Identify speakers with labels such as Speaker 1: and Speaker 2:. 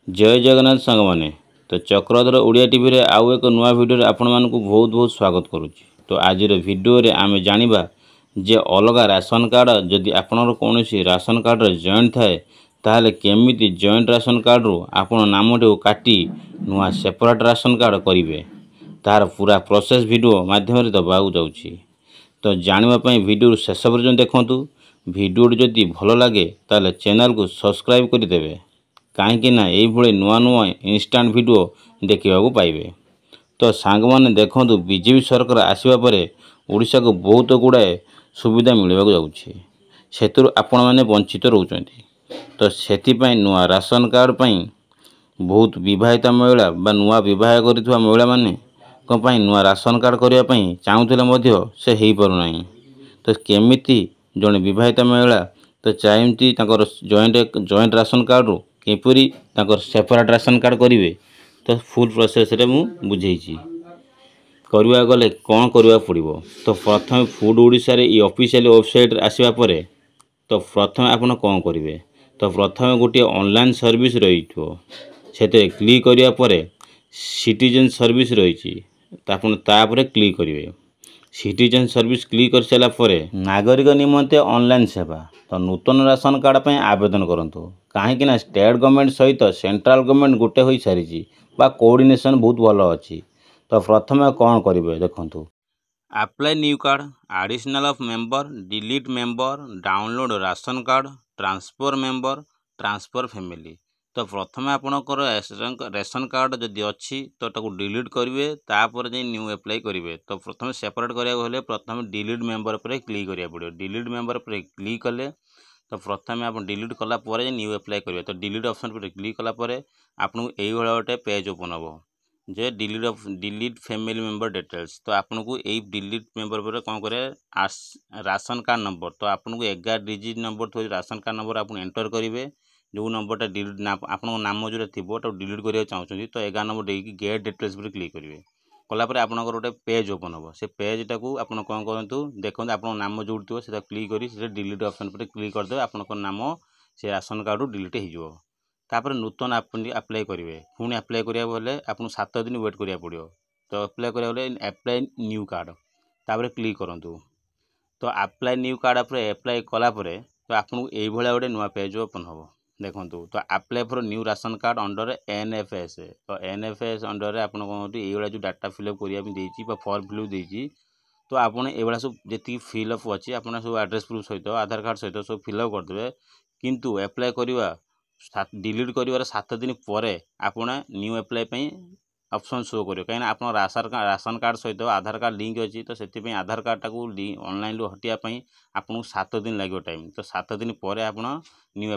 Speaker 1: जय जगन्नाथ सांग माने तो चक्रधर ओडिया टीवी रे आउ एक नुआ वीडियो रे आपण मानकु बहुत बहुत स्वागत करुच्ची। तो आज वीडियो रे आमे जानिबा जे अलग राशन कार्ड जदि आपनर कोनोसी राशन कार्ड रे जॉइंट थाए ताहले केमिति जॉइंट राशन कार्ड रो आपण नामटे काटी नुआ सेपरेट राशन कार्ड करिवे तार पूरा प्रोसेस वीडियो माध्यम रे दबाउ जाउची। तो जानिबा पई वीडियो शेष पर्यंत देखंतु। वीडियो जदि भलो लागे ताले चैनल को सब्सक्राइब करि देबे कहीं ना ये नुआ नुआ इनस्टाट वीडियो देखा पाइबे। तो सांग माने देखंतु बीजेपी सरकार आसीबा परे ओडिशा को बहुत गुड़ाए सुविधा मिलवा जाउछि सेतुर आपण माने वंचित रहउछन्ति। तो सेतिपई नुआ राशन कार्ड पई बहुत विवाहिता महिला बा नुआ विवाह करिथवा महिला माने को पई नुआ राशन कार्ड करिया पई चाहुथिले मध्य से हेई पारु नाही। तो केमिति जने विवाहिता महिला तो चाहती ताकर जॉइंट राशन कार्ड रो किपरि ताकर सेपरेट राशन कार्ड करिवे तो फुल प्रोसेस रे मु बुझेइछि। करवा गले कौन करवा पड़िबो तो प्रथम फूड ओडिशा रे ई ऑफिशियल वेबसाइट रे आसीबा परे तो प्रथम आपण कौन करिवे तो प्रथम गोटे ऑनलाइन सर्विस रहिथो सेते क्लिक करिया परे सिटीजन सर्विस रहिछि तापन तापरे क्लिक करिवे। सिटीजन सर्विस क्लिक कर सारा परे नागरिक निमंते ऑनलाइन सेवा तो नूतन राशन कार्ड पे आवेदन करंतु कहीं ना स्टेट गवर्नमेंट सहित सेंट्रल गवर्नमेंट गोटे हो सारी बा कोऑर्डिनेशन बहुत भलो अच्छी। तो प्रथम कौन करेंगे देखंतु apply new card additional of member delete member download ration card transfer member transfer family. तो प्रथम आपणकर रेशन कार्ड जदि अच्छी तो ताको डिलीट करेंगे तापर जे न्यू अप्लाई करेंगे। तो प्रथम सेपरेट करा प्रथम डिलीट मेंबर पर क्लिक करिया पड़ो। डिलीट मेंबर पर क्लिक कले तो प्रथम आप डिलीट कला परे न्यू अप्लाई करेंगे। तो डिलीट ऑप्शन पर क्लिक कला परे आपको यही गोटे पेज ओपन हम जे डिलीट फैमिली मेंबर डिटेल्स। तो आपको यही डिलीट मेंबर पर कौन करे राशन कार्ड नंबर तो आपको 11 डिजिट नंबर थो राशन कार्ड नंबर आप एंटर करेंगे जो नंबरटा डिलीट आप नाम जो थी डिलीट करने चाहते तो 11 नंबर देकी गेट डिटेल्स पर क्लिक करेंगे। कलापर आपंकर गोटे पेज ओपन हम से पेजटा को आप कौन करूँ देखते आप नाम जो थो से क्लिक कर डिलीट ऑप्शन पर क्लिक करदे आपंकर नाम से राशन कार्ड डिलीट हो। तापर नूतन अप्लाई करेंगे पुणी अप्लाई करा बेले आपको 7 दिन वेट करा पड़ो। तो अप्लाई करा अप्लाई न्यू कार्ड तापर क्लिक करूँ। तो अप्लाई न्यू कार्ड पर अप्लाई कलापर तो आपको यही गोटे नुआ पेज ओपन हम देखूँ। तो apply for new ration card under NFS तो NFS अंडर आप ये जो डाटा फिलअप करने फॉर्म फिलअप देती तो आपड़ ये सब जी फिलअप अच्छी आप सब एड्रेस प्रूफ सहित आधार कार्ड सहित सब फिलअप करदे किंतु अप्लाई करवा डिलीट कर 7 दिन पर आप न्यू अप्लाई ऑप्शन शो करें कहीं आप राशन कार्ड सहित आधार कार्ड लिंक अच्छी तो से आधार कार्ड टाक ऑनलाइन हटापी आपको 7 दिन लगे टाइम। तो 7 दिन पर आप न्यू